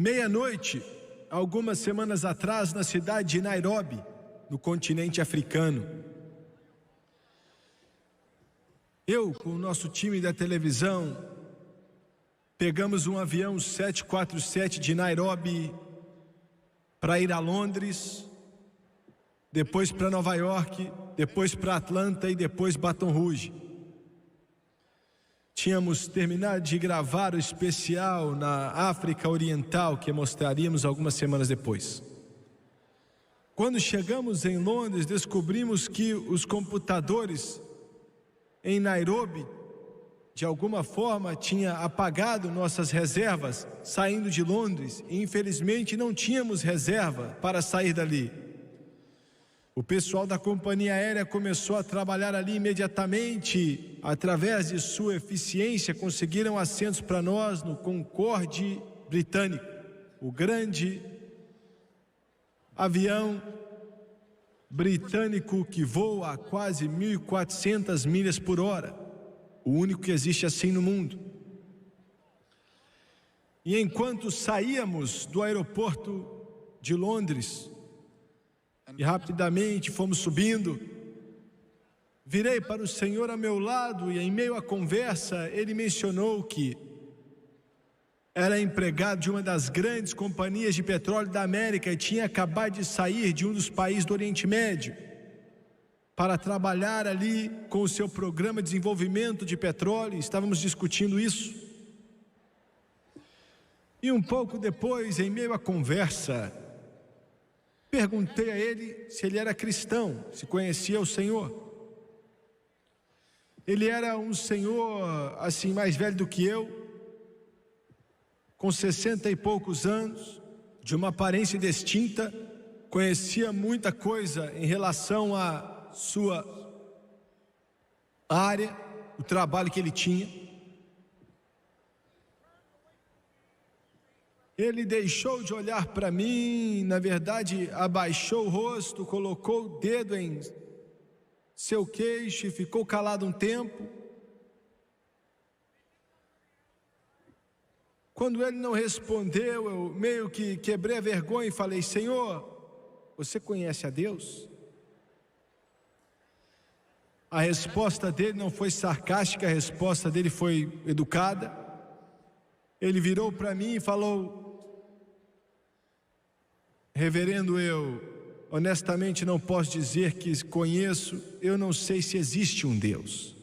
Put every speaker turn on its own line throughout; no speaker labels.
Meia-noite, algumas semanas atrás, na cidade de Nairobi, no continente africano. Eu, com o nosso time da televisão, pegamos um avião 747 de Nairobi para ir a Londres, depois para Nova York, depois para Atlanta e depois Baton Rouge. Tínhamos terminado de gravar o especial na África Oriental, que mostraríamos algumas semanas depois. Quando chegamos em Londres, descobrimos que os computadores em Nairobi, de alguma forma, tinha apagado nossas reservas saindo de Londres, e infelizmente não tínhamos reserva para sair dali. O pessoal da companhia aérea começou a trabalhar ali imediatamente. Através de sua eficiência, conseguiram assentos para nós no Concorde britânico, o grande avião britânico que voa a quase 1.400 milhas por hora, o único que existe assim no mundo. E enquanto saíamos do aeroporto de Londres, e rapidamente fomos subindo, virei para o Senhor a meu lado e em meio à conversa ele mencionou que era empregado de uma das grandes companhias de petróleo da América e tinha acabado de sair de um dos países do Oriente Médio para trabalhar ali com o seu programa de desenvolvimento de petróleo. Estávamos discutindo isso. E um pouco depois, em meio à conversa, perguntei a ele se ele era cristão, se conhecia o Senhor. Ele era um senhor assim mais velho do que eu, com 60 e poucos anos, de uma aparência distinta, conhecia muita coisa em relação à sua área, o trabalho que ele tinha. Ele deixou de olhar para mim, na verdade abaixou o rosto, colocou o dedo em seu queixo e ficou calado um tempo. Quando ele não respondeu, eu meio que quebrei a vergonha e falei: Senhor, você conhece a Deus? A resposta dele não foi sarcástica, a resposta dele foi educada. Ele virou para mim e falou: Reverendo, eu honestamente não posso dizer que conheço, eu não sei se existe um Deus.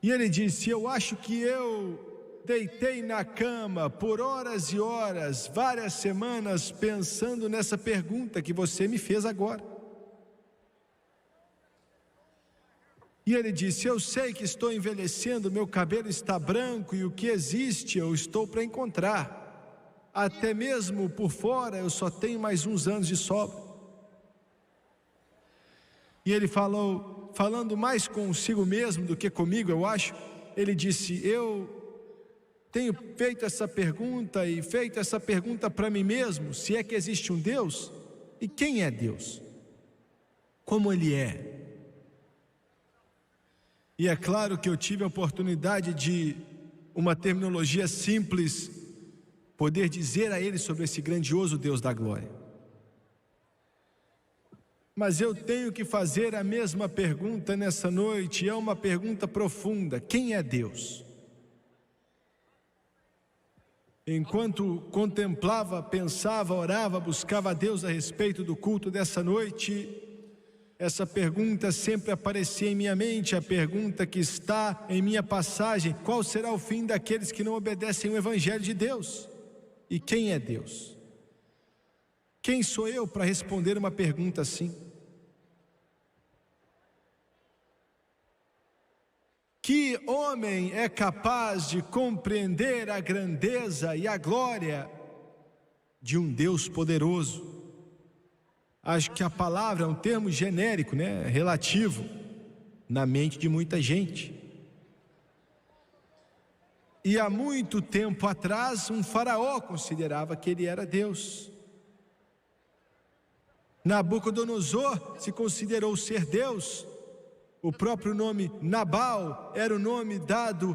E ele disse: eu acho que eu deitei na cama por horas e horas, várias semanas, pensando nessa pergunta que você me fez agora. E ele disse: eu sei que estou envelhecendo, meu cabelo está branco e o que existe eu estou para encontrar. Até mesmo por fora eu só tenho mais uns anos de sobra. E ele falou, falando mais consigo mesmo do que comigo, eu acho, ele disse: eu tenho feito essa pergunta e feito essa pergunta para mim mesmo, se é que existe um Deus, e quem é Deus? Como Ele é? E é claro que eu tive a oportunidade de, uma terminologia simples, poder dizer a ele sobre esse grandioso Deus da glória. Mas eu tenho que fazer a mesma pergunta nessa noite, é uma pergunta profunda: quem é Deus? Enquanto contemplava, pensava, orava, buscava a Deus a respeito do culto dessa noite, essa pergunta sempre aparecia em minha mente, a pergunta que está em minha passagem: qual será o fim daqueles que não obedecem o Evangelho de Deus? E quem é Deus? Quem sou eu para responder uma pergunta assim? Que homem é capaz de compreender a grandeza e a glória de um Deus poderoso? Acho que a palavra é um termo genérico, né? Relativo, na mente de muita gente. E há muito tempo atrás, um faraó considerava que ele era Deus. Nabucodonosor se considerou ser Deus. O próprio nome Nabal era o nome dado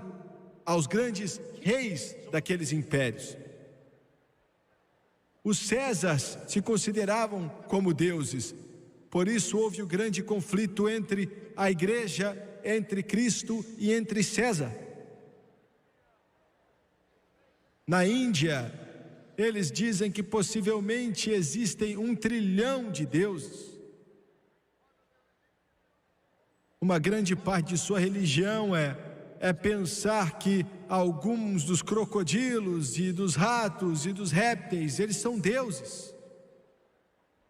aos grandes reis daqueles impérios. Os Césares se consideravam como deuses, por isso houve o grande conflito entre a igreja, entre Cristo e entre César. Na Índia, eles dizem que possivelmente existem 1 trilhão de deuses. Uma grande parte de sua religião é pensar que alguns dos crocodilos e dos ratos e dos répteis, eles são deuses.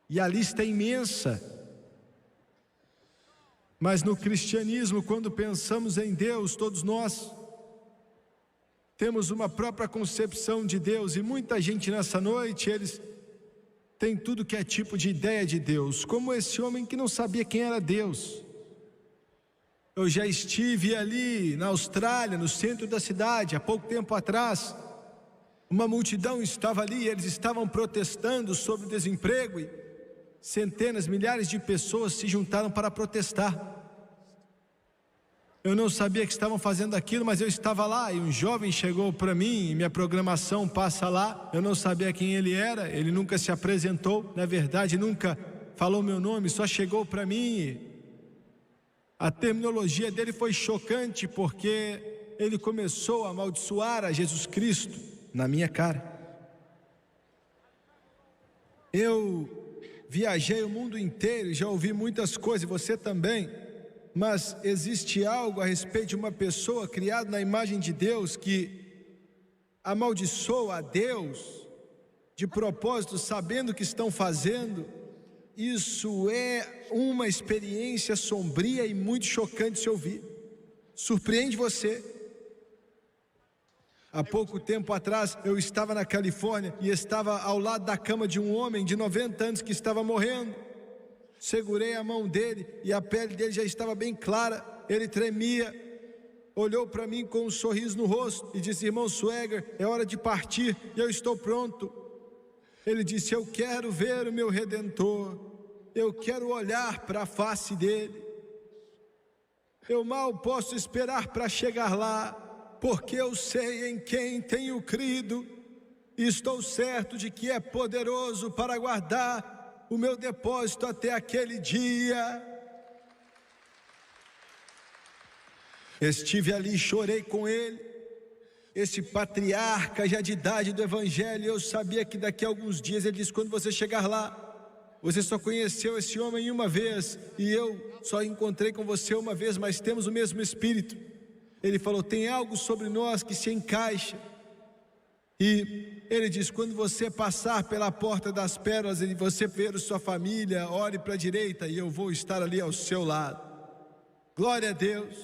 E a lista é imensa. Mas no cristianismo, quando pensamos em Deus, todos nós temos uma própria concepção de Deus, e muita gente nessa noite, eles têm tudo que é tipo de ideia de Deus, como esse homem que não sabia quem era Deus. Eu já estive ali na Austrália, no centro da cidade, há pouco tempo atrás. Uma multidão estava ali, eles estavam protestando sobre o desemprego, e centenas, milhares de pessoas se juntaram para protestar. Eu não sabia que estavam fazendo aquilo, mas eu estava lá, e um jovem chegou para mim, minha programação passa lá. Eu não sabia quem ele era, ele nunca se apresentou, na verdade nunca falou meu nome, só chegou para mim. A terminologia dele foi chocante, porque ele começou a amaldiçoar a Jesus Cristo na minha cara. Eu viajei o mundo inteiro, já ouvi muitas coisas, você também, mas existe algo a respeito de uma pessoa criada na imagem de Deus que amaldiçoa a Deus de propósito, sabendo o que estão fazendo. Isso é uma experiência sombria e muito chocante de se ouvir. Surpreende você. Há pouco tempo atrás, eu estava na Califórnia e estava ao lado da cama de um homem de 90 anos que estava morrendo. Segurei a mão dele e a pele dele já estava bem clara, ele tremia. Olhou para mim com um sorriso no rosto e disse: irmão Swagger, é hora de partir e eu estou pronto. Ele disse: eu quero ver o meu Redentor, eu quero olhar para a face dele. Eu mal posso esperar para chegar lá, porque eu sei em quem tenho crido, e estou certo de que é poderoso para guardar o meu depósito até aquele dia. Estive ali, chorei com ele, esse patriarca já de idade do Evangelho. Eu sabia que daqui a alguns dias, ele disse: quando você chegar lá, você só conheceu esse homem uma vez, e eu só encontrei com você uma vez, mas temos o mesmo espírito. Ele falou: tem algo sobre nós que se encaixa. E ele diz: quando você passar pela porta das pérolas e você ver a sua família, olhe para a direita e eu vou estar ali ao seu lado. Glória a Deus.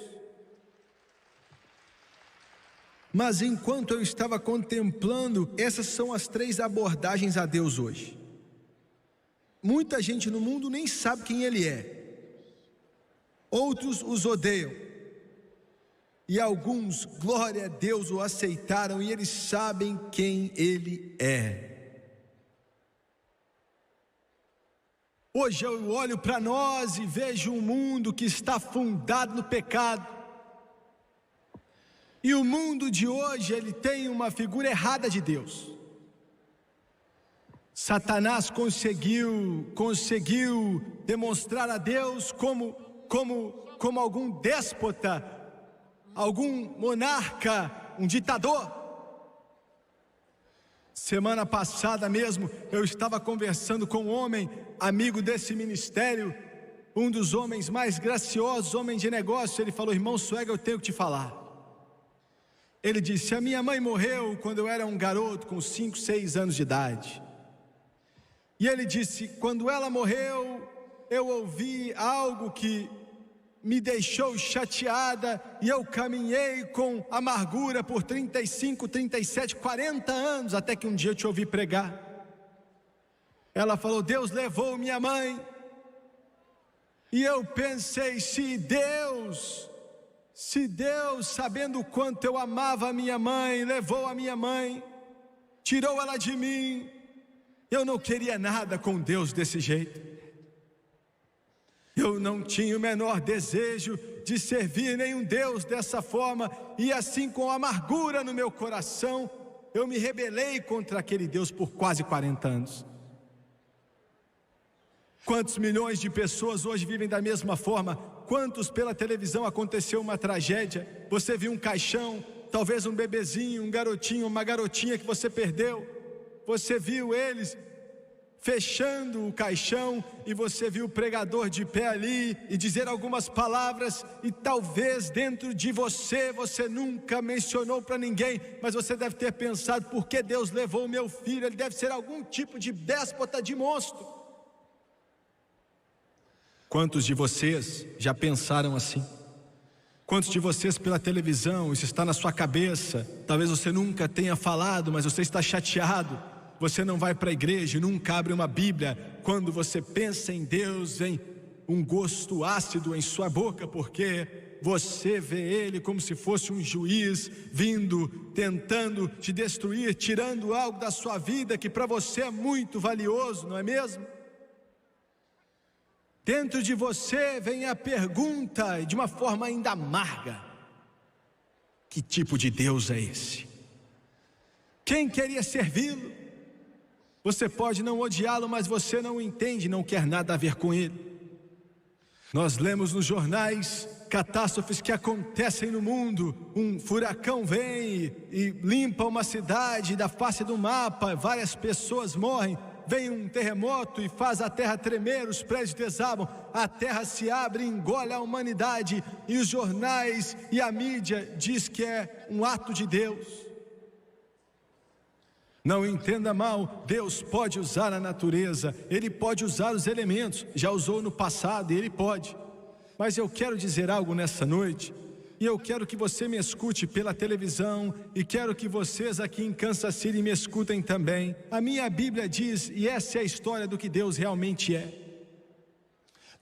Mas enquanto eu estava contemplando, essas são as 3 abordagens a Deus hoje. Muita gente no mundo nem sabe quem Ele é. Outros os odeiam. E alguns, glória a Deus, o aceitaram e eles sabem quem Ele é. Hoje eu olho para nós e vejo um mundo que está fundado no pecado. E o mundo de hoje, ele tem uma figura errada de Deus. Satanás conseguiu demonstrar a Deus como algum déspota, algum monarca, um ditador. Semana passada mesmo, eu estava conversando com um homem, amigo desse ministério, um dos homens mais graciosos, homem de negócio. Ele falou: irmão Swagger, eu tenho que te falar. Ele disse: a minha mãe morreu quando eu era um garoto com 5, 6 anos de idade. E ele disse: quando ela morreu, eu ouvi algo que me deixou chateada, e eu caminhei com amargura por 35, 37, 40 anos, até que um dia eu te ouvi pregar. Ela falou: Deus levou minha mãe. E eu pensei: se Deus, sabendo o quanto eu amava a minha mãe, levou a minha mãe, tirou ela de mim, eu não queria nada com Deus desse jeito. Eu não tinha o menor desejo de servir nenhum Deus dessa forma, e assim, com amargura no meu coração, eu me rebelei contra aquele Deus por quase 40 anos. Quantos milhões de pessoas hoje vivem da mesma forma? Quantos pela televisão aconteceu uma tragédia? Você viu um caixão, talvez um bebezinho, um garotinho, uma garotinha que você perdeu. Você viu eles fechando o caixão, e você viu o pregador de pé ali e dizer algumas palavras, e talvez dentro de você nunca mencionou para ninguém, mas você deve ter pensado: por que Deus levou o meu filho? Ele deve ser algum tipo de déspota, de monstro. Quantos de vocês já pensaram assim? Quantos de vocês pela televisão, isso está na sua cabeça, talvez você nunca tenha falado, mas você está chateado. Você não vai para a igreja, nunca abre uma Bíblia. Quando você pensa em Deus, vem um gosto ácido em sua boca, porque você vê Ele como se fosse um juiz vindo, tentando te destruir, tirando algo da sua vida que para você é muito valioso, não é mesmo? Dentro de você vem a pergunta, de uma forma ainda amarga: que tipo de Deus é esse? Quem queria servi-lo? Você pode não odiá-lo, mas você não o entende, não quer nada a ver com ele. Nós lemos nos jornais catástrofes que acontecem no mundo. Um furacão vem e limpa uma cidade da face do mapa, várias pessoas morrem. Vem um terremoto e faz a terra tremer, os prédios desabam, a terra se abre e engole a humanidade, e os jornais e a mídia diz que é um ato de Deus. Não entenda mal, Deus pode usar a natureza, Ele pode usar os elementos, já usou no passado e Ele pode. Mas eu quero dizer algo nessa noite, e eu quero que você me escute pela televisão, e quero que vocês aqui em Kansas City me escutem também. A minha Bíblia diz, e essa é a história do que Deus realmente é.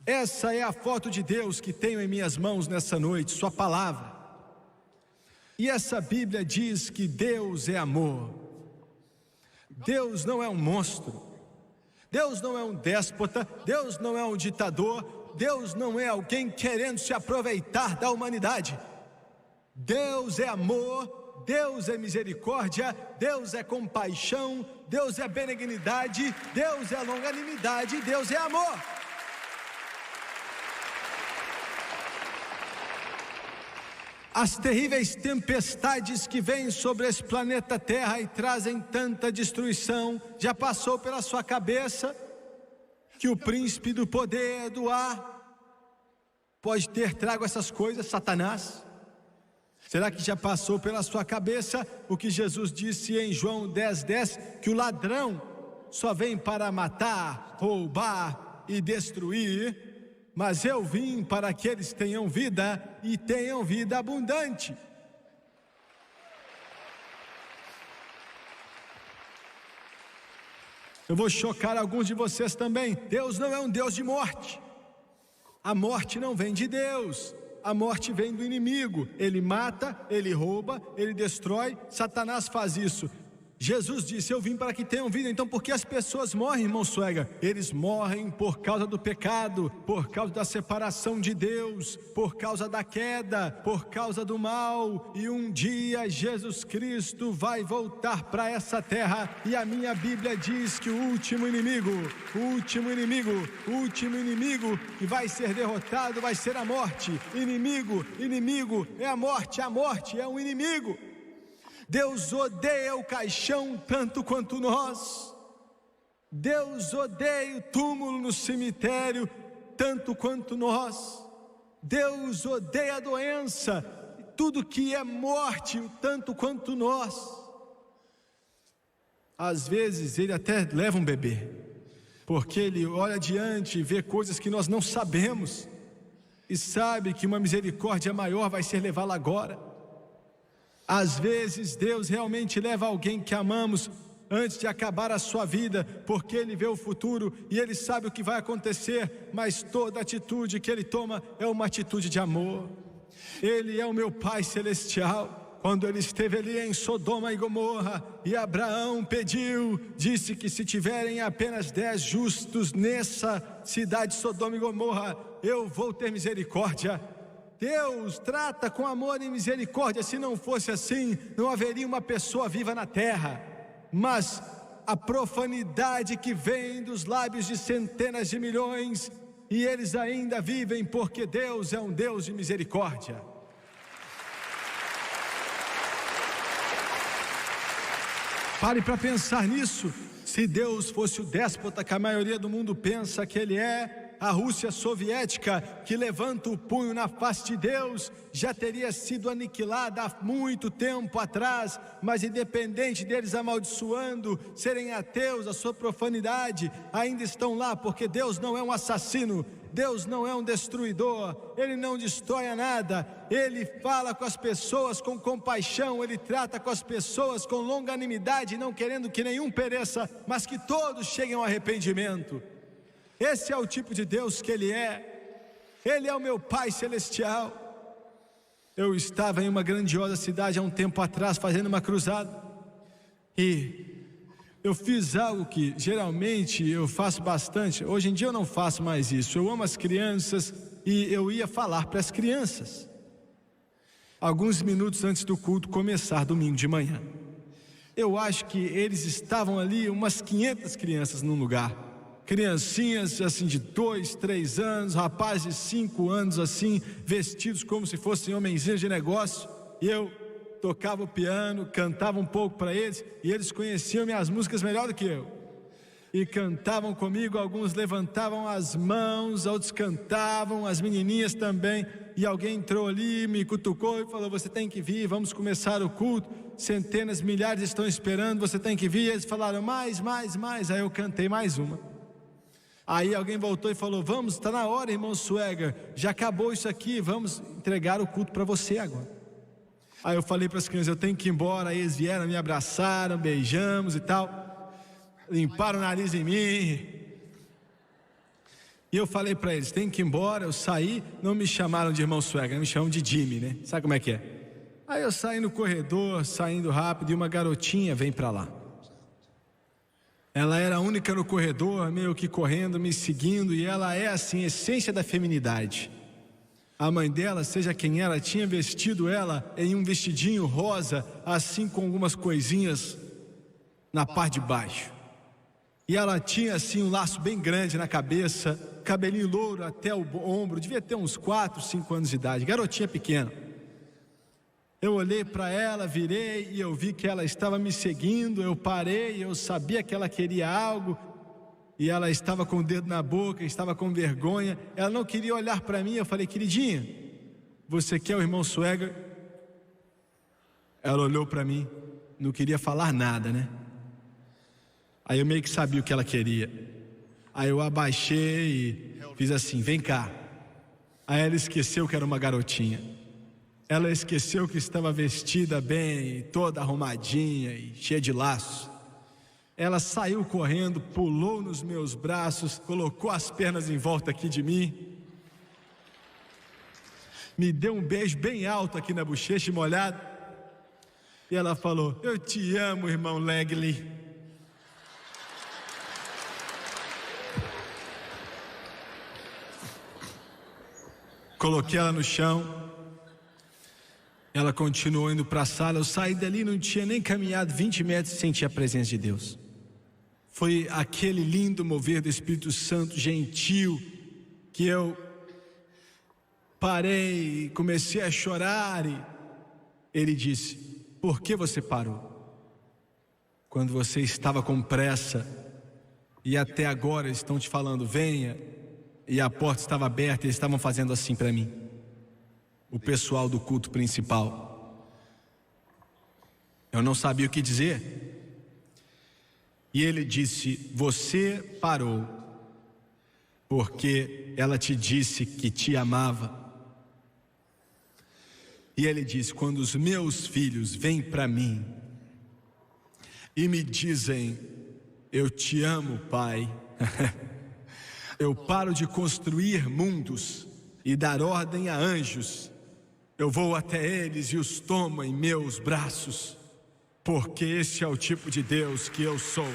Essa é a foto de Deus que tenho em minhas mãos nessa noite, sua palavra. E essa Bíblia diz que Deus é amor. Deus não é um monstro, Deus não é um déspota, Deus não é um ditador, Deus não é alguém querendo se aproveitar da humanidade. Deus é amor, Deus é misericórdia, Deus é compaixão, Deus é benignidade, Deus é longanimidade, Deus é amor. As terríveis tempestades que vêm sobre esse planeta Terra e trazem tanta destruição, já passou pela sua cabeça que o príncipe do poder do ar pode ter trago essas coisas, Satanás? Será que já passou pela sua cabeça o que Jesus disse em João 10:10, que o ladrão só vem para matar, roubar e destruir? Mas eu vim para que eles tenham vida e tenham vida abundante. Eu vou chocar alguns de vocês também. Deus não é um Deus de morte. A morte não vem de Deus. A morte vem do inimigo. Ele mata, ele rouba, ele destrói. Satanás faz isso. Jesus disse: eu vim para que tenham vida. Então por que as pessoas morrem, irmão Suega? Eles morrem por causa do pecado, por causa da separação de Deus, por causa da queda, por causa do mal. E um dia Jesus Cristo vai voltar para essa terra, e a minha Bíblia diz que o último inimigo que vai ser derrotado vai ser a morte. Inimigo é a morte é um inimigo. Deus odeia o caixão tanto quanto nós. Deus odeia o túmulo no cemitério tanto quanto nós. Deus odeia a doença, tudo que é morte tanto quanto nós. Às vezes Ele até leva um bebê, porque Ele olha adiante e vê coisas que nós não sabemos, e sabe que uma misericórdia maior vai ser levá-la agora. Às vezes Deus realmente leva alguém que amamos antes de acabar a sua vida, porque Ele vê o futuro e Ele sabe o que vai acontecer, mas toda atitude que Ele toma é uma atitude de amor. Ele é o meu Pai Celestial. Quando Ele esteve ali em Sodoma e Gomorra, e Abraão disse que se tiverem apenas 10 justos nessa cidade de Sodoma e Gomorra, eu vou ter misericórdia. Deus trata com amor e misericórdia. Se não fosse assim, não haveria uma pessoa viva na terra. Mas a profanidade que vem dos lábios de centenas de milhões, e eles ainda vivem, porque Deus é um Deus de misericórdia. Pare para pensar nisso. Se Deus fosse o déspota que a maioria do mundo pensa que Ele é, a Rússia soviética, que levanta o punho na face de Deus, já teria sido aniquilada há muito tempo atrás. Mas independente deles amaldiçoando, serem ateus, a sua profanidade, ainda estão lá, porque Deus não é um assassino, Deus não é um destruidor, Ele não destrói a nada. Ele fala com as pessoas com compaixão, Ele trata com as pessoas com longanimidade, não querendo que nenhum pereça, mas que todos cheguem ao arrependimento. Esse é o tipo de Deus que Ele é. Ele é o meu Pai Celestial. Eu estava em uma grandiosa cidade há um tempo atrás, fazendo uma cruzada, e eu fiz algo que geralmente eu faço bastante. Hoje em dia eu não faço mais isso. Eu amo as crianças, e eu ia falar para as crianças alguns minutos antes do culto começar, domingo de manhã. Eu acho que eles estavam ali, umas 500 crianças num lugar. Criancinhas assim de 2, 3 anos, rapazes de 5 anos assim, vestidos como se fossem homenzinhos de negócio. E eu tocava o piano, cantava um pouco para eles, e eles conheciam minhas músicas melhor do que eu, e cantavam comigo. Alguns levantavam as mãos, outros cantavam, as menininhas também. E alguém entrou ali, me cutucou e falou: você tem que vir, vamos começar o culto, centenas, milhares estão esperando, você tem que vir. E eles falaram: mais. Aí eu cantei mais uma. Aí alguém voltou e falou: vamos, está na hora, irmão Swagger, já acabou isso aqui, vamos entregar o culto para você agora. Aí eu falei para as crianças: eu tenho que ir embora. Aí eles vieram, me abraçaram, beijamos e tal, limparam o nariz em mim. E eu falei para eles: tem que ir embora. Eu saí, não me chamaram de irmão Swagger, me chamam de Jimmy, né? Sabe como é que é? Aí eu saí no corredor, saindo rápido, e uma garotinha vem para lá. Ela era a única no corredor, meio que correndo, me seguindo, e ela é assim, a essência da feminidade. A mãe dela, seja quem era, tinha vestido ela em um vestidinho rosa, assim, com algumas coisinhas na parte de baixo. E ela tinha assim um laço bem grande na cabeça, cabelinho louro até o ombro, devia ter uns 4, 5 anos de idade, garotinha pequena. Eu olhei para ela, virei e eu vi que ela estava me seguindo. Eu parei, eu sabia que ela queria algo, e ela estava com o dedo na boca, estava com vergonha. Ela não queria olhar para mim. Eu falei: queridinha, você quer o irmão Swagger? Ela olhou para mim, não queria falar nada, né? Aí eu meio que sabia o que ela queria. Aí eu abaixei e fiz assim: vem cá. Aí ela esqueceu que era uma garotinha. Ela esqueceu que estava vestida bem, toda arrumadinha e cheia de laço. Ela saiu correndo, pulou nos meus braços, colocou as pernas em volta aqui de mim, me deu um beijo bem alto aqui na bochecha, molhado, e ela falou: eu te amo, irmão Legli. Coloquei ela no chão. Ela continuou indo para a sala. Eu saí dali, não tinha nem caminhado 20 metros e senti a presença de Deus. Foi aquele lindo mover do Espírito Santo, gentil, que eu parei e comecei a chorar. E Ele disse: por que você parou? Quando você estava com pressa, e até agora eles estão te falando: venha, e a porta estava aberta, e eles estavam fazendo assim para mim. O pessoal do culto principal. Eu não sabia o que dizer. E ele disse: você parou porque ela te disse que te amava. E ele disse: quando os meus filhos vêm para mim e me dizem: eu te amo, pai, eu paro de construir mundos e dar ordem a anjos. Eu vou até eles e os tomo em meus braços, porque esse é o tipo de Deus que eu sou.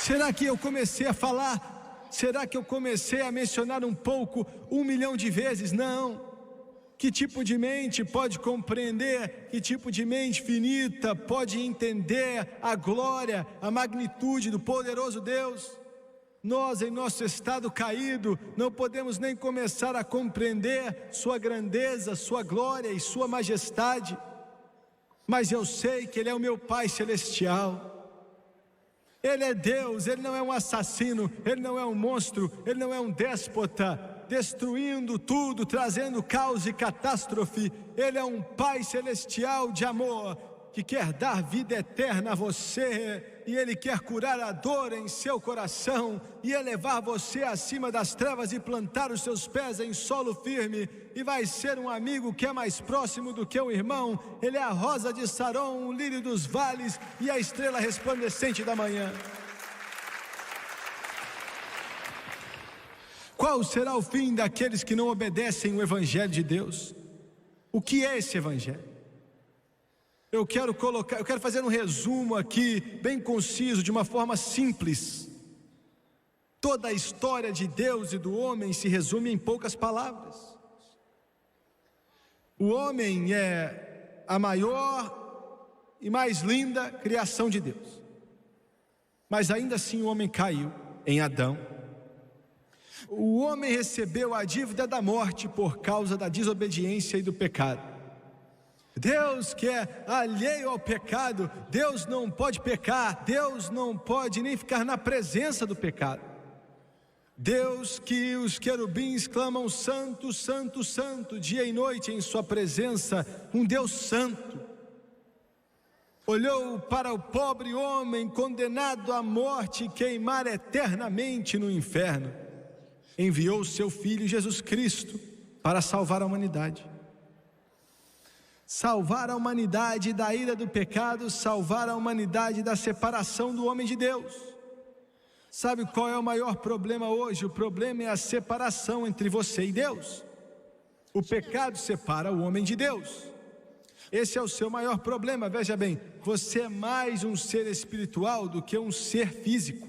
Será que eu comecei a falar? Será que eu comecei a mencionar um pouco 1 milhão de vezes? Não. Que tipo de mente pode compreender? Que tipo de mente finita pode entender a glória, a magnitude do poderoso Deus? Nós, em nosso estado caído, não podemos nem começar a compreender sua grandeza, sua glória e sua majestade. Mas eu sei que Ele é o meu Pai Celestial. Ele é Deus, Ele não é um assassino, Ele não é um monstro, Ele não é um déspota, destruindo tudo, trazendo caos e catástrofe. Ele é um Pai Celestial de amor, que quer dar vida eterna a você, e Ele quer curar a dor em seu coração, e elevar você acima das trevas e plantar os seus pés em solo firme, e vai ser um amigo que é mais próximo do que um irmão. Ele é a rosa de Saron, o lírio dos vales e a estrela resplandecente da manhã. Qual será o fim daqueles que não obedecem o Evangelho de Deus? O que é esse Evangelho? Eu quero fazer um resumo aqui, bem conciso, de uma forma simples. Toda a história de Deus e do homem se resume em poucas palavras. O homem é a maior e mais linda criação de Deus. Mas ainda assim o homem caiu em Adão. O homem recebeu a dívida da morte por causa da desobediência e do pecado. Deus que é alheio ao pecado, Deus não pode pecar, Deus não pode nem ficar na presença do pecado. Deus que os querubins clamam santo, santo, santo, dia e noite em sua presença, um Deus santo. Olhou para o pobre homem condenado à morte e queimar eternamente no inferno. Enviou o seu Filho Jesus Cristo para salvar a humanidade. Salvar a humanidade da ira do pecado, salvar a humanidade da separação do homem de Deus. Sabe qual é o maior problema hoje? O problema é a separação entre você e Deus. O pecado separa o homem de Deus. Esse é o seu maior problema. Veja bem, você é mais um ser espiritual do que um ser físico.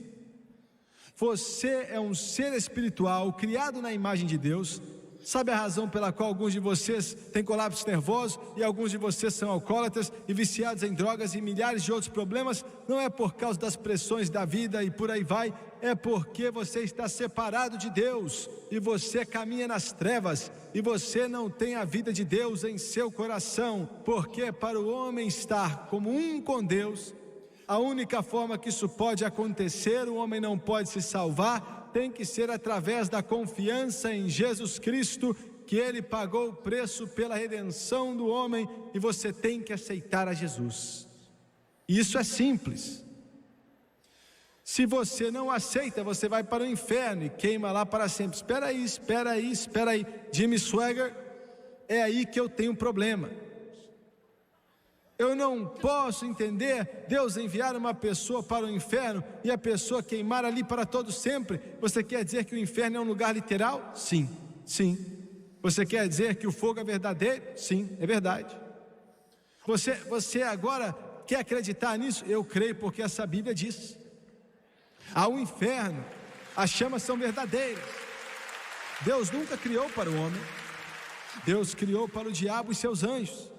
Você é um ser espiritual criado na imagem de Deus. Sabe a razão pela qual alguns de vocês têm colapso nervoso e alguns de vocês são alcoólatras e viciados em drogas e milhares de outros problemas? Não é por causa das pressões da vida e por aí vai, é porque você está separado de Deus e você caminha nas trevas e você não tem a vida de Deus em seu coração, porque para o homem estar como um com Deus, a única forma que isso pode acontecer, o homem não pode se salvar, tem que ser através da confiança em Jesus Cristo, que Ele pagou o preço pela redenção do homem, e você tem que aceitar a Jesus. Isso é simples. Se você não aceita, você vai para o inferno e queima lá para sempre. Espera aí. Jimmy Swaggart, é aí que eu tenho um problema. Eu não posso entender Deus enviar uma pessoa para o inferno e a pessoa queimar ali para todo sempre. Você quer dizer que o inferno é um lugar literal? Sim. Você quer dizer que o fogo é verdadeiro? Sim, é verdade. Você agora quer acreditar nisso? Eu creio porque essa Bíblia diz. Há um inferno, as chamas são verdadeiras. Deus nunca criou para o homem, Deus criou para o diabo e seus anjos.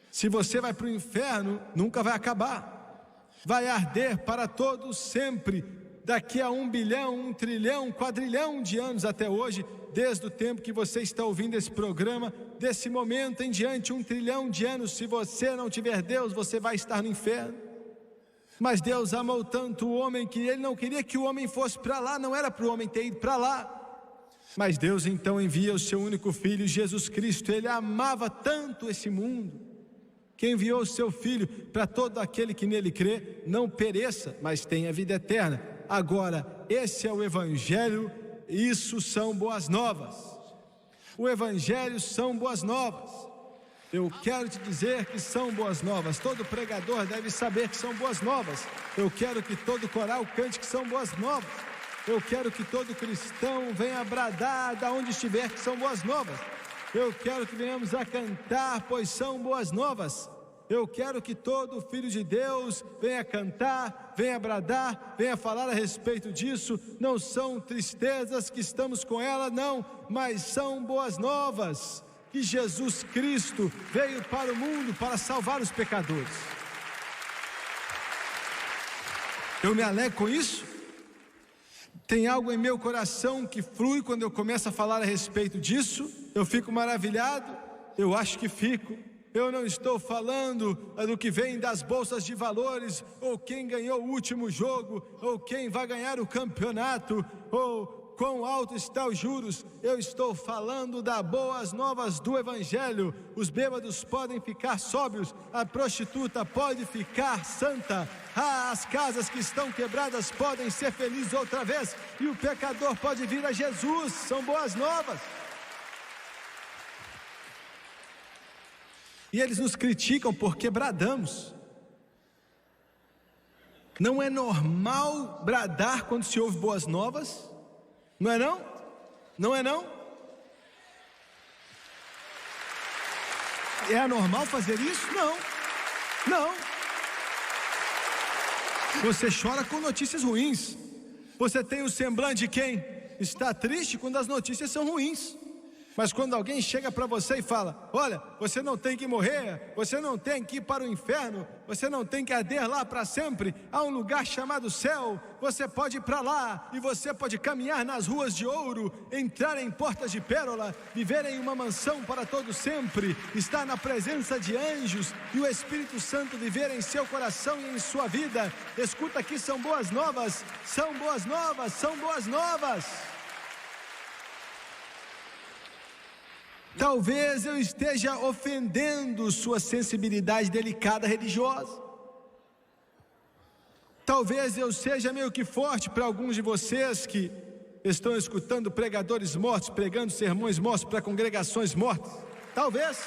Se você vai para o inferno, nunca vai acabar. Vai arder para todos sempre, daqui a 1 bilhão, 1 trilhão, 1 quadrilhão de anos até hoje, desde o tempo que você está ouvindo esse programa, desse momento em diante, 1 trilhão de anos. Se você não tiver Deus, você vai estar no inferno. Mas Deus amou tanto o homem que Ele não queria que o homem fosse para lá, não era para o homem ter ido para lá. Mas Deus então envia o seu único Filho, Jesus Cristo. Ele amava tanto esse mundo, que enviou o seu Filho para todo aquele que nele crê, não pereça, mas tenha vida eterna. Agora, esse é o Evangelho, isso são boas novas. O Evangelho são boas novas. Eu quero te dizer que são boas novas. Todo pregador deve saber que são boas novas. Eu quero que todo coral cante que são boas novas. Eu quero que todo cristão venha bradar da onde estiver que são boas novas. Eu quero que venhamos a cantar, pois são boas novas. Eu quero que todo filho de Deus venha cantar, venha bradar, venha falar a respeito disso. Não são tristezas que estamos com ela, não, mas são boas novas, que Jesus Cristo veio para o mundo para salvar os pecadores. Eu me alegro com isso. Tem algo em meu coração que flui quando eu começo a falar a respeito disso. Eu fico maravilhado, eu acho que fico. Eu não estou falando do que vem das bolsas de valores, ou quem ganhou o último jogo, ou quem vai ganhar o campeonato, ou quão alto está os juros. Eu estou falando das boas novas do Evangelho. Os bêbados podem ficar sóbrios, a prostituta pode ficar santa, as casas que estão quebradas podem ser felizes outra vez, e o pecador pode vir a Jesus. São boas novas. E eles nos criticam porque bradamos. Não é normal bradar quando se ouve boas novas? Não é não? Não é não? É anormal fazer isso? Não. Não. Você chora com notícias ruins. Você tem o semblante de quem está triste quando as notícias são ruins. Mas quando alguém chega para você e fala: olha, você não tem que morrer, você não tem que ir para o inferno, você não tem que arder lá para sempre, há um lugar chamado céu, você pode ir para lá, e você pode caminhar nas ruas de ouro, entrar em portas de pérola, viver em uma mansão para todo sempre, estar na presença de anjos, e o Espírito Santo viver em seu coração e em sua vida. Escuta aqui, são boas novas, são boas novas, são boas novas. Talvez eu esteja ofendendo sua sensibilidade delicada religiosa. Talvez eu seja meio que forte para alguns de vocês que estão escutando pregadores mortos, pregando sermões mortos para congregações mortas. Talvez.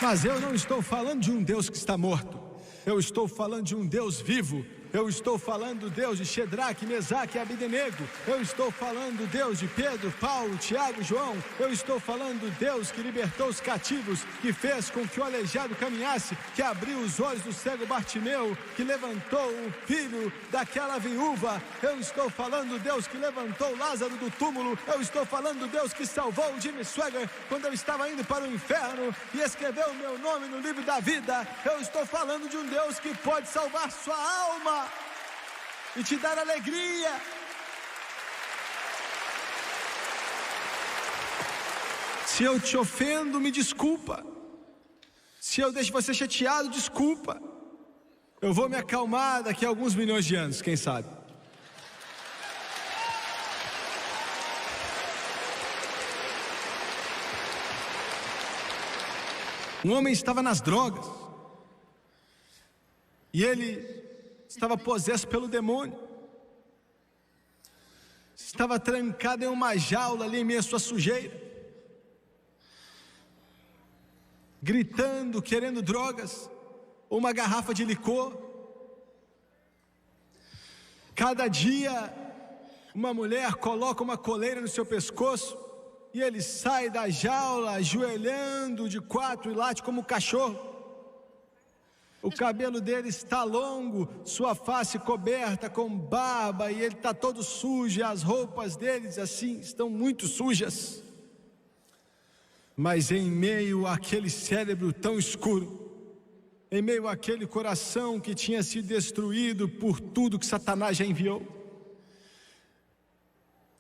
Mas eu não estou falando de um Deus que está morto. Eu estou falando de um Deus vivo. Eu estou falando do Deus de Shedraque, Mesaque e Abdenego. Eu estou falando do Deus de Pedro, Paulo, Tiago e João. Eu estou falando do Deus que libertou os cativos, que fez com que o aleijado caminhasse, que abriu os olhos do cego Bartimeu, que levantou o filho daquela viúva. Eu estou falando do Deus que levantou Lázaro do túmulo. Eu estou falando do Deus que salvou o Jimmy Swaggart quando eu estava indo para o inferno e escreveu o meu nome no livro da vida. Eu estou falando de um Deus que pode salvar sua alma e te dar alegria. Se eu te ofendo, me desculpa. Se eu deixo você chateado, desculpa. Eu vou me acalmar daqui a alguns milhões de anos, quem sabe. Um homem estava nas drogas e ele estava possesso pelo demônio, estava trancado em uma jaula ali em meio à sua sujeira, gritando, querendo drogas, ou uma garrafa de licor. Cada dia uma mulher coloca uma coleira no seu pescoço e ele sai da jaula ajoelhando de quatro e late como um cachorro. O cabelo dele está longo, sua face coberta com barba, e ele está todo sujo, e as roupas deles assim estão muito sujas. Mas em meio àquele cérebro tão escuro, em meio àquele coração que tinha sido destruído por tudo que Satanás já enviou,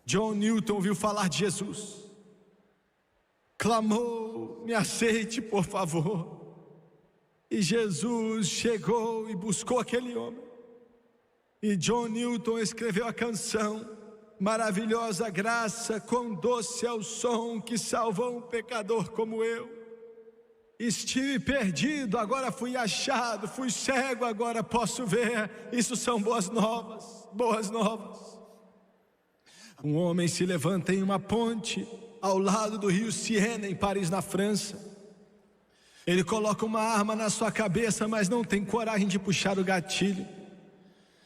John Newton ouviu falar de Jesus, clamou: me aceite por favor. E Jesus chegou e buscou aquele homem. E John Newton escreveu a canção: maravilhosa graça, quão doce é o som que salvou um pecador como eu. Estive perdido, agora fui achado, fui cego, agora posso ver. Isso são boas novas, boas novas. Um homem se levanta em uma ponte ao lado do rio Siena, em Paris, na França. Ele coloca uma arma na sua cabeça, mas não tem coragem de puxar o gatilho.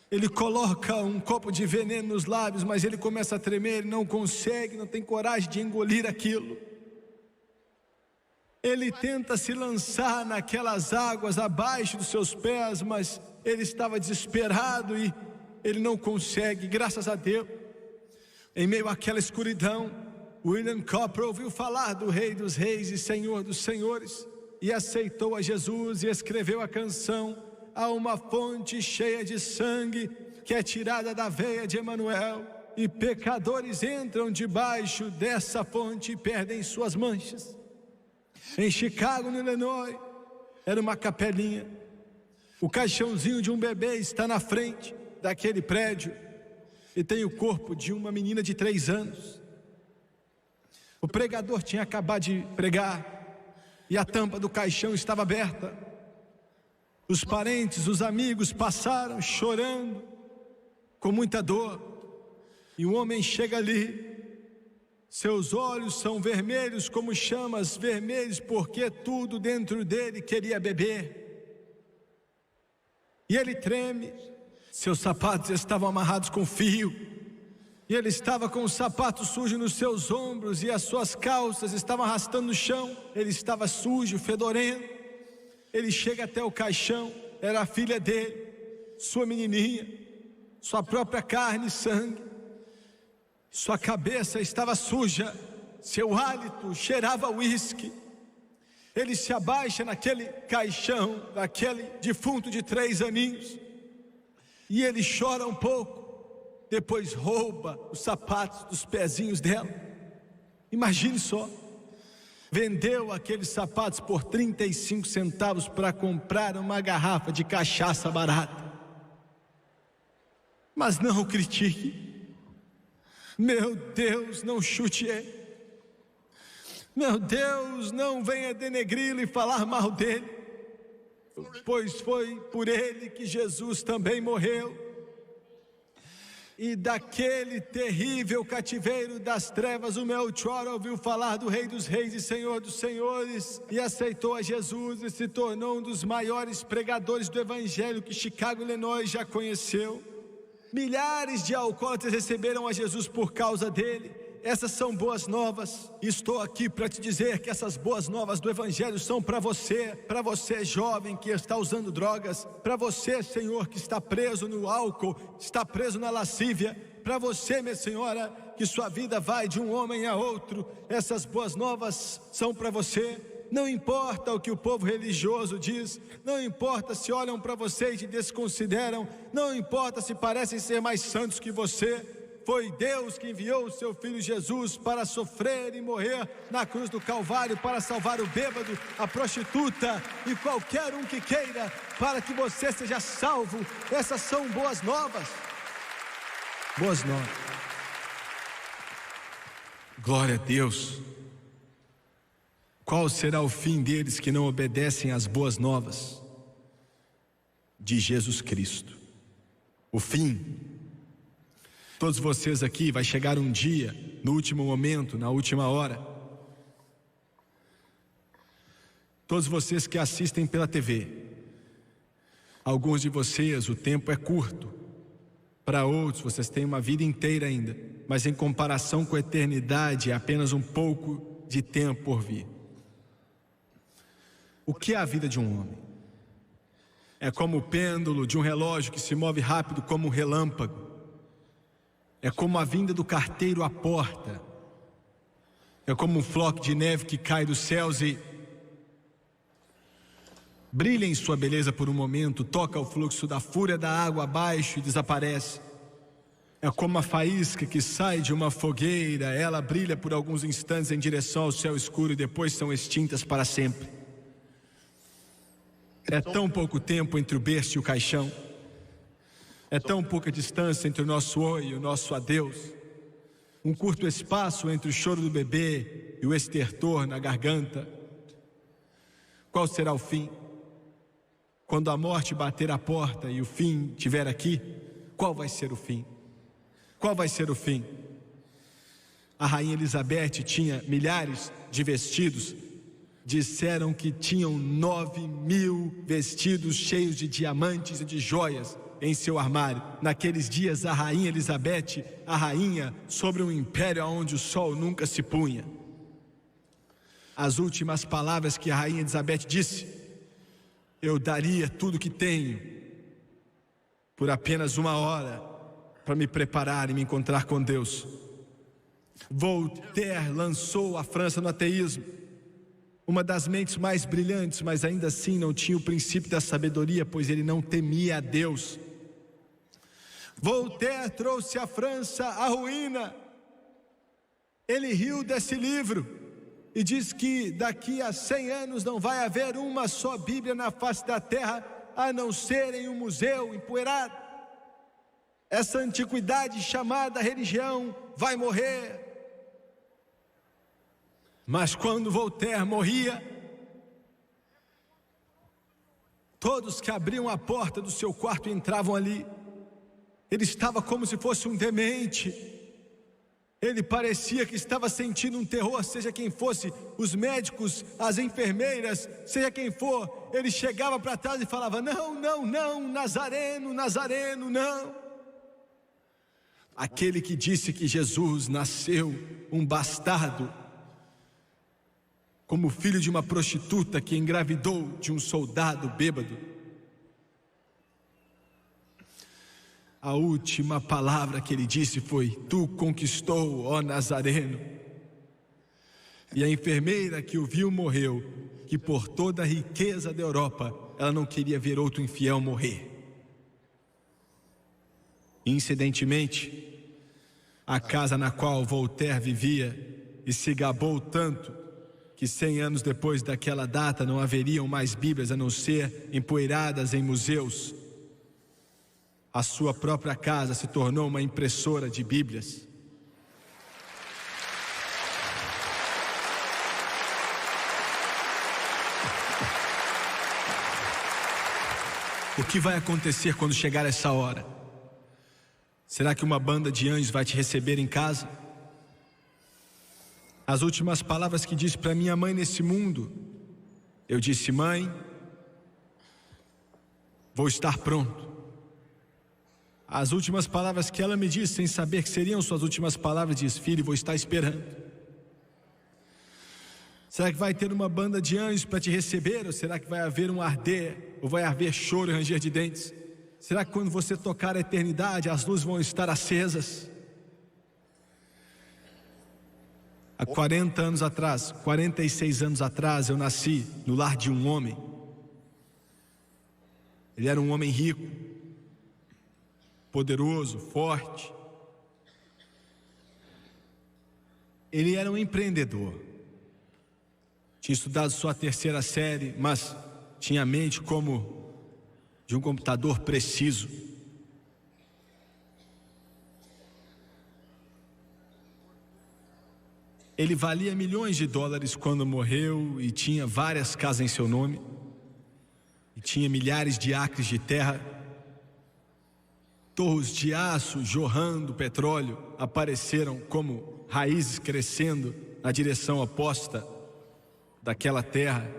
Ele coloca um copo de veneno nos lábios, mas ele começa a tremer, ele não consegue, não tem coragem de engolir aquilo. Ele tenta se lançar naquelas águas abaixo dos seus pés, mas ele estava desesperado e ele não consegue. Graças a Deus, em meio àquela escuridão, William Cowper ouviu falar do Rei dos Reis e Senhor dos Senhores e aceitou a Jesus e escreveu a canção: há uma fonte cheia de sangue que é tirada da veia de Emanuel, e pecadores entram debaixo dessa fonte e perdem suas manchas. Em Chicago, no Illinois, era uma capelinha. O caixãozinho de um bebê está na frente daquele prédio e tem o corpo de uma menina de 3 anos. O pregador tinha acabado de pregar e a tampa do caixão estava aberta. Os parentes, os amigos passaram chorando, com muita dor. E um homem chega ali, seus olhos são vermelhos como chamas vermelhos, porque tudo dentro dele queria beber. E ele treme, seus sapatos estavam amarrados com fio, e ele estava com o sapato sujo nos seus ombros, e as suas calças estavam arrastando no chão. Ele estava sujo, fedorento. Ele chega até o caixão, era a filha dele, sua menininha, sua própria carne e sangue. Sua cabeça estava suja, seu hálito cheirava uísque. Ele se abaixa naquele caixão, daquele defunto de 3 aninhos, e ele chora um pouco, depois rouba os sapatos dos pezinhos dela. Imagine só, vendeu aqueles sapatos por 35 centavos para comprar uma garrafa de cachaça barata. Mas não o critique. Meu Deus, não chute ele. Meu Deus, não venha denegri-lo e falar mal dele, pois foi por ele que Jesus também morreu. E daquele terrível cativeiro das trevas, o Melchior ouviu falar do Rei dos Reis e Senhor dos Senhores, e aceitou a Jesus e se tornou um dos maiores pregadores do Evangelho que Chicago, Illinois já conheceu. Milhares de alcoólatras receberam a Jesus por causa dele. Essas são boas novas. Estou aqui para te dizer que essas boas novas do Evangelho são para você jovem que está usando drogas, para você, Senhor, que está preso no álcool, está preso na lascívia, para você, minha senhora, que sua vida vai de um homem a outro. Essas boas novas são para você. Não importa o que o povo religioso diz, não importa se olham para você e te desconsideram, não importa se parecem ser mais santos que você. Foi Deus que enviou o seu Filho Jesus para sofrer e morrer na cruz do Calvário, para salvar o bêbado, a prostituta e qualquer um que queira, para que você seja salvo. Essas são boas novas. Boas novas. Glória a Deus. Qual será o fim deles que não obedecem às boas novas de Jesus Cristo? O fim. Todos vocês aqui, vai chegar um dia, no último momento, na última hora. Todos vocês que assistem pela TV, alguns de vocês o tempo é curto, para outros vocês têm uma vida inteira ainda, mas em comparação com a eternidade é apenas um pouco de tempo por vir. O que é a vida de um homem? É como o pêndulo de um relógio que se move rápido como um relâmpago. É como a vinda do carteiro à porta. É como um floco de neve que cai dos céus e brilha em sua beleza por um momento, toca o fluxo da fúria da água abaixo e desaparece. É como a faísca que sai de uma fogueira, ela brilha por alguns instantes em direção ao céu escuro e depois são extintas para sempre. É tão pouco tempo entre o berço e o caixão. É tão pouca distância entre o nosso oi e o nosso adeus. Um curto espaço entre o choro do bebê e o estertor na garganta. Qual será o fim? Quando a morte bater à porta e o fim estiver aqui, qual vai ser o fim? Qual vai ser o fim? A rainha Elizabeth tinha milhares de vestidos. Disseram que tinham 9.000 vestidos cheios de diamantes e de joias. em seu armário. Naqueles dias, a rainha Elizabeth, a rainha sobre um império onde o sol nunca se punha. As últimas palavras que a rainha Elizabeth disse: eu daria tudo que tenho por apenas 1 hora para me preparar e me encontrar com Deus. Voltaire lançou a França no ateísmo. Uma das mentes mais brilhantes, mas ainda assim não tinha o princípio da sabedoria, pois ele não temia a Deus. Voltaire trouxe à França a ruína. Ele riu desse livro e diz que daqui a 100 anos não vai haver uma só Bíblia na face da terra, a não ser em um museu empoeirado. Essa antiguidade chamada religião vai morrer. Mas quando Voltaire morria, todos que abriam a porta do seu quarto entravam ali. Ele estava como se fosse um demente. Ele parecia que estava sentindo um terror, seja quem fosse, os médicos, as enfermeiras, seja quem for. Ele chegava para trás e falava: não, não, não, Nazareno, Nazareno, não. Aquele que disse que Jesus nasceu um bastardo, como filho de uma prostituta que engravidou de um soldado bêbado. A última palavra que ele disse foi: tu conquistou, ó Nazareno. E a enfermeira que o viu morreu, que por toda a riqueza da Europa, ela não queria ver outro infiel morrer. Incidentemente, a casa na qual Voltaire vivia e se gabou tanto, que 100 anos depois daquela data não haveriam mais Bíblias a não ser empoeiradas em museus. A sua própria casa se tornou uma impressora de Bíblias. O que vai acontecer quando chegar essa hora? Será que uma banda de anjos vai te receber em casa? As últimas palavras que disse para minha mãe nesse mundo, eu disse: mãe, vou estar pronto. As últimas palavras que ela me disse, sem saber que seriam suas últimas palavras, diz: filho, vou estar esperando. Será que vai ter uma banda de anjos para te receber? Ou será que vai haver um arder? Ou vai haver choro e ranger de dentes? Será que quando você tocar a eternidade, as luzes vão estar acesas? Há 40 anos atrás, 46 anos atrás, eu nasci no lar de um homem. Ele era um homem rico, poderoso, forte. Ele era um empreendedor. Tinha estudado só a 3ª série, mas tinha a mente como de um computador preciso. Ele valia milhões de dólares quando morreu e tinha várias casas em seu nome. E tinha milhares de acres de terra. Torres de aço jorrando petróleo apareceram como raízes crescendo na direção oposta daquela terra.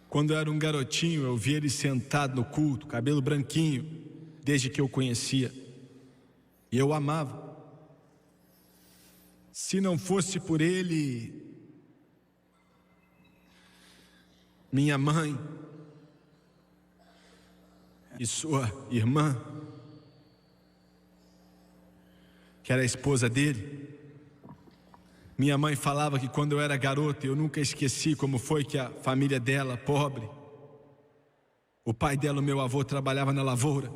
Quando eu era um garotinho, eu via ele sentado no culto, cabelo branquinho, desde que eu conhecia. E eu amava. Se não fosse por ele, minha mãe e sua irmã, que era a esposa dele. Minha mãe falava que quando eu era garoto, eu nunca esqueci como foi que a família dela, pobre, o pai dela, o meu avô, trabalhava na lavoura.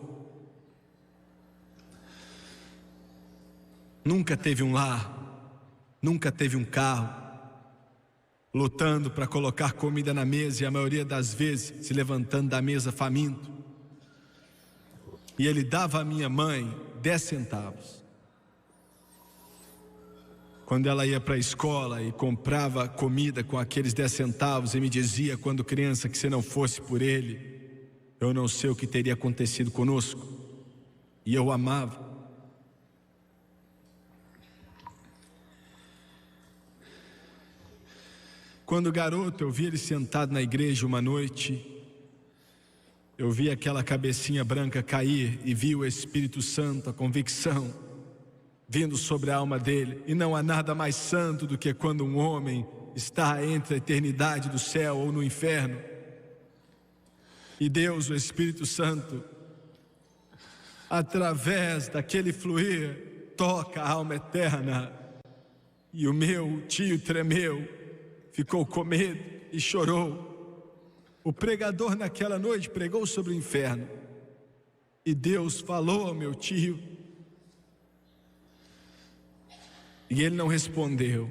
Nunca teve um lar, nunca teve um carro, lutando para colocar comida na mesa e a maioria das vezes se levantando da mesa faminto. E ele dava à minha mãe 10 centavos. Quando ela ia para a escola e comprava comida com aqueles 10 centavos e me dizia, quando criança, que se não fosse por ele, eu não sei o que teria acontecido conosco. E eu amava. Quando garoto, eu vi ele sentado na igreja uma noite Eu vi aquela cabecinha branca cair e vi o Espírito Santo, a convicção, vindo sobre a alma dele. E não há nada mais santo do que quando um homem está entre a eternidade do céu ou no inferno. E Deus, o Espírito Santo, através daquele fluir, toca a alma eterna. E o meu tio tremeu, ficou com medo e chorou. O pregador naquela noite pregou sobre o inferno. E Deus falou ao meu tio. E ele não respondeu.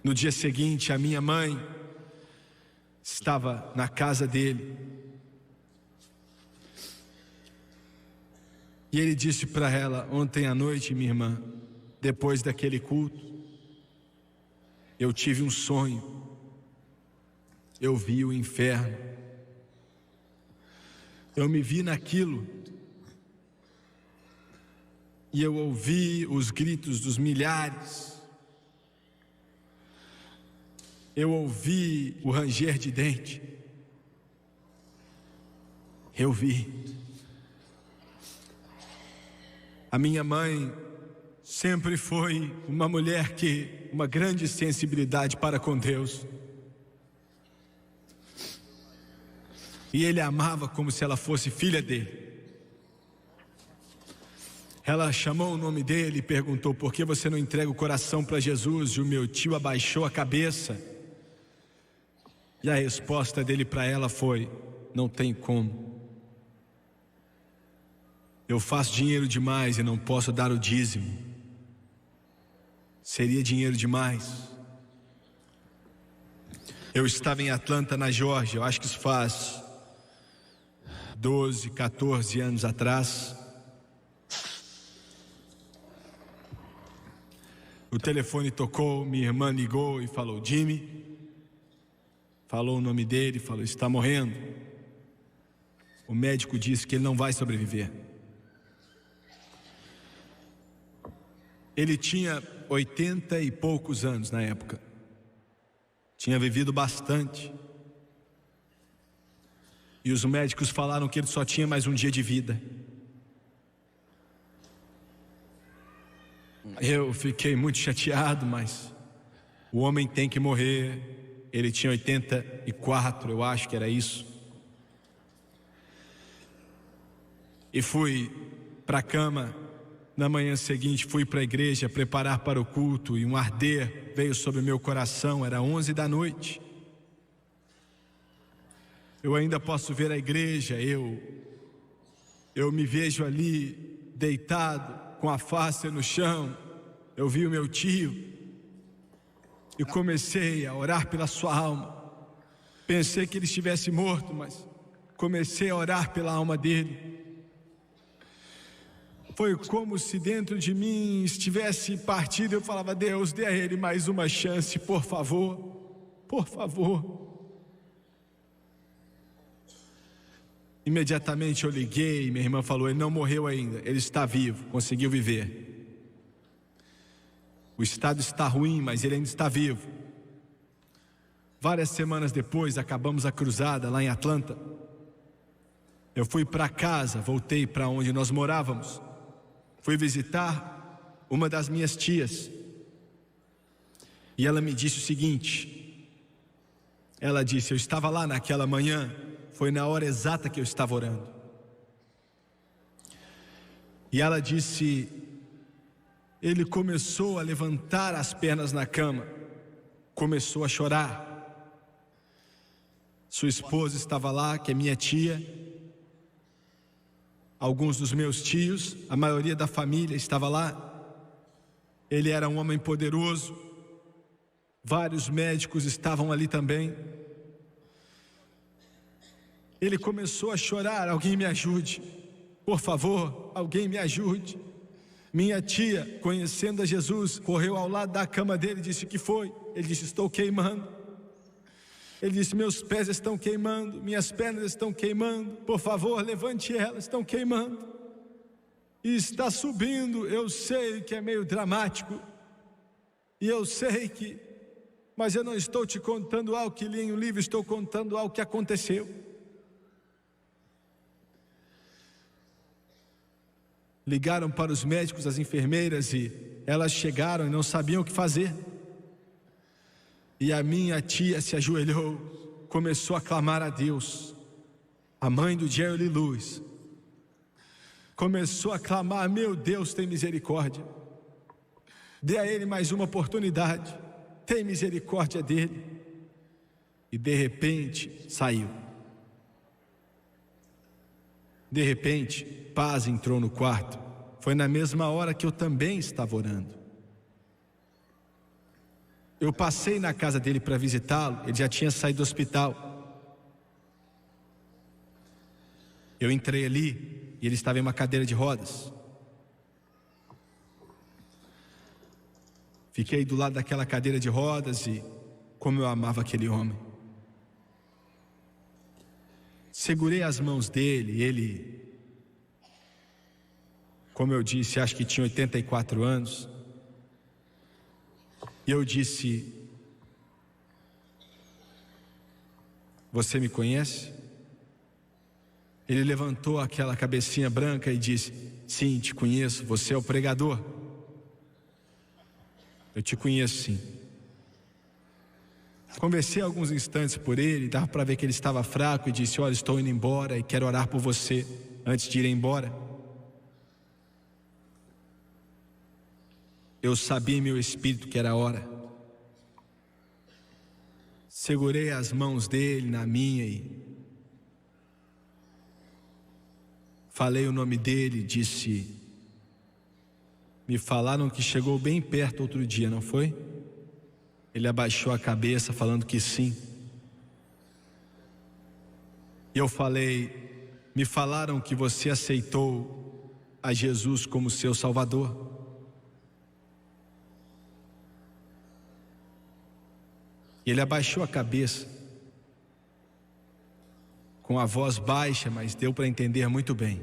No dia seguinte, a minha mãe estava na casa dele. E ele disse para ela: ontem à noite, minha irmã, depois daquele culto, eu tive um sonho. Eu vi o inferno. Eu me vi naquilo. E eu ouvi os gritos dos milhares. Eu ouvi o ranger de dente. Eu vi. A minha mãe sempre foi uma mulher que uma grande sensibilidade para com Deus. E ele a amava como se ela fosse filha dele. Ela chamou o nome dele e perguntou: por que você não entrega o coração para Jesus? E o meu tio abaixou a cabeça. E a resposta dele para ela foi: não tem como. Eu faço dinheiro demais e não posso dar o dízimo. Seria dinheiro demais. Eu estava em Atlanta, na Geórgia, eu acho que isso faz 12, 14 anos atrás. O telefone tocou, minha irmã ligou e falou: Jimmy. Falou o nome dele, falou: está morrendo. O médico disse que ele não vai sobreviver. Ele tinha 80 e poucos anos na época. Tinha vivido bastante. E os médicos falaram que ele só tinha mais um dia de vida. Eu fiquei muito chateado, mas o homem tem que morrer. Ele tinha 84, eu acho que era isso. E fui para a cama. Na manhã seguinte fui para a igreja preparar para o culto. E um arder veio sobre o meu coração. Era 11 da noite. Eu ainda posso ver a igreja. Eu me vejo ali deitado, com a face no chão. Eu vi o meu tio e comecei a orar pela sua alma. Pensei que ele estivesse morto, mas comecei a orar pela alma dele. Foi como se dentro de mim estivesse partido. Eu falava: Deus, dê a ele mais uma chance, por favor, por favor. Imediatamente eu liguei, minha irmã falou: ele não morreu ainda, ele está vivo, conseguiu viver. O estado está ruim, mas ele ainda está vivo. Várias semanas depois, acabamos a cruzada lá em Atlanta. Eu fui para casa, voltei para onde nós morávamos. Fui visitar uma das minhas tias. E ela me disse o seguinte. Ela disse: eu estava lá naquela manhã. Foi na hora exata que eu estava orando. E ela disse: ele começou a levantar as pernas na cama. Começou a chorar. Sua esposa estava lá, que é minha tia. Alguns dos meus tios, a maioria da família estava lá. Ele era um homem poderoso. Vários médicos estavam ali também. Ele começou a chorar: alguém me ajude, por favor, alguém me ajude. Minha tia, conhecendo a Jesus, correu ao lado da cama dele e disse: o que foi? Ele disse: estou queimando. Ele disse: meus pés estão queimando, minhas pernas estão queimando, por favor, levante elas, estão queimando. E está subindo. Eu sei que é meio dramático, e eu sei que Mas eu não estou te contando algo que li em um livro, estou contando algo que aconteceu. Ligaram para os médicos, as enfermeiras, e elas chegaram e não sabiam o que fazer. E a minha tia se ajoelhou, começou a clamar a Deus. A mãe do Jerry Lee Lewis começou a clamar: meu Deus, tem misericórdia, dê a ele mais uma oportunidade, tem misericórdia dele. E de repente saiu. De repente, paz entrou no quarto. Foi na mesma hora que eu também estava orando. Eu passei na casa dele para visitá-lo, ele já tinha saído do hospital. Eu entrei ali e ele estava em uma cadeira de rodas. Fiquei do lado daquela cadeira de rodas e como eu amava aquele homem. Segurei as mãos dele, ele, como eu disse, acho que tinha 84 anos. E eu disse: você me conhece? Ele levantou aquela cabecinha branca e disse: sim, te conheço, você é o pregador. Eu te conheço, sim. Conversei alguns instantes por ele, dava para ver que ele estava fraco e disse: olha, estou indo embora e quero orar por você antes de ir embora. Eu sabia em meu espírito que era a hora. Segurei as mãos dele na minha e falei o nome dele, disse: me falaram que chegou bem perto outro dia, não foi? Ele abaixou a cabeça falando que sim. E eu falei: me falaram que você aceitou a Jesus como seu Salvador. E ele abaixou a cabeça, com a voz baixa, mas deu para entender muito bem.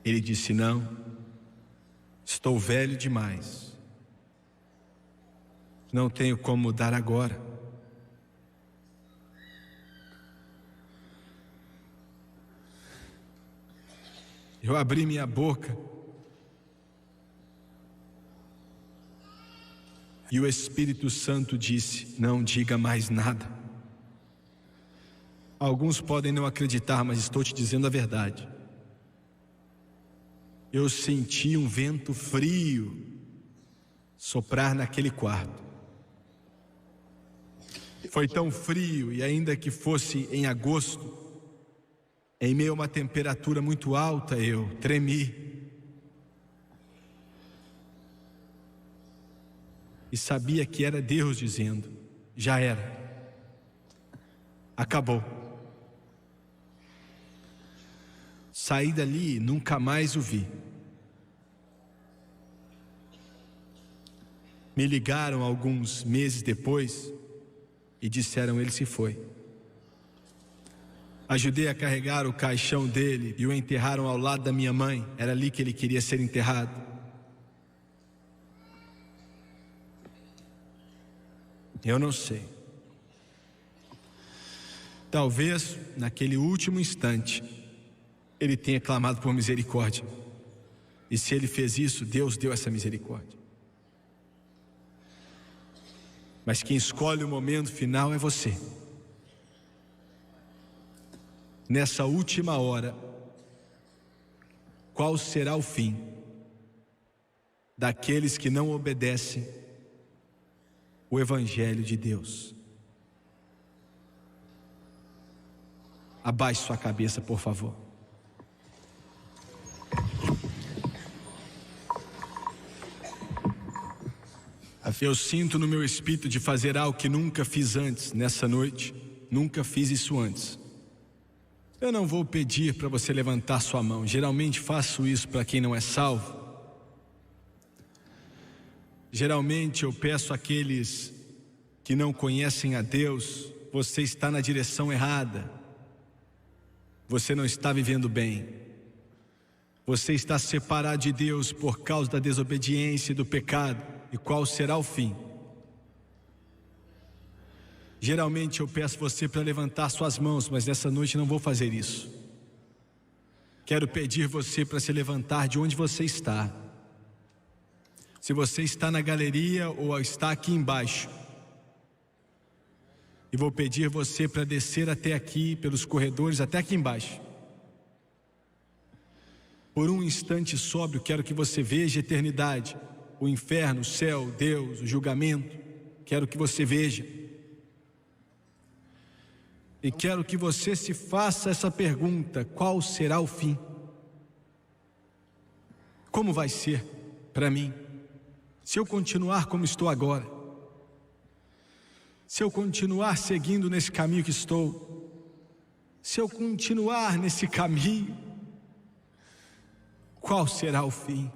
Ele disse: não, estou velho demais, não tenho como mudar agora. Eu abri minha boca e o Espírito Santo disse: não diga mais nada. Alguns podem não acreditar, mas estou te dizendo a verdade. Eu senti um vento frio soprar naquele quarto. Foi tão frio, e ainda que fosse em agosto, em meio a uma temperatura muito alta, eu tremi. E sabia que era Deus dizendo: já era, acabou. Saí dali e nunca mais o vi. Me ligaram alguns meses depois e disseram: ele se foi. Ajudei a carregar o caixão dele e o enterraram ao lado da minha mãe. Era ali que ele queria ser enterrado. Eu não sei. Talvez naquele último instante ele tenha clamado por misericórdia. E se ele fez isso, Deus deu essa misericórdia. Mas quem escolhe o momento final é você. Nessa última hora, qual será o fim daqueles que não obedecem o Evangelho de Deus? Abaixe sua cabeça, por favor. Eu sinto no meu espírito de fazer algo que nunca fiz antes nessa noite. Nunca fiz isso antes. Eu não vou pedir para você levantar sua mão. Geralmente faço isso para quem não é salvo. Geralmente eu peço àqueles que não conhecem a Deus: você está na direção errada. Você não está vivendo bem. Você está separado de Deus por causa da desobediência e do pecado. e qual será o fim. Geralmente eu peço você para levantar suas mãos, mas nessa noite não vou fazer isso. Quero pedir você para se levantar de onde você está. Se você está na galeria ou está aqui embaixo, e vou pedir você para descer até aqui, pelos corredores, até aqui embaixo. Por um instante sóbrio, quero que você veja a eternidade, o inferno, o céu, Deus, o julgamento. Quero que você veja. E quero que você se faça essa pergunta: qual será o fim? Como vai ser para mim, se eu continuar como estou agora? Se eu continuar seguindo nesse caminho que estou? Se eu continuar nesse caminho, qual será o fim?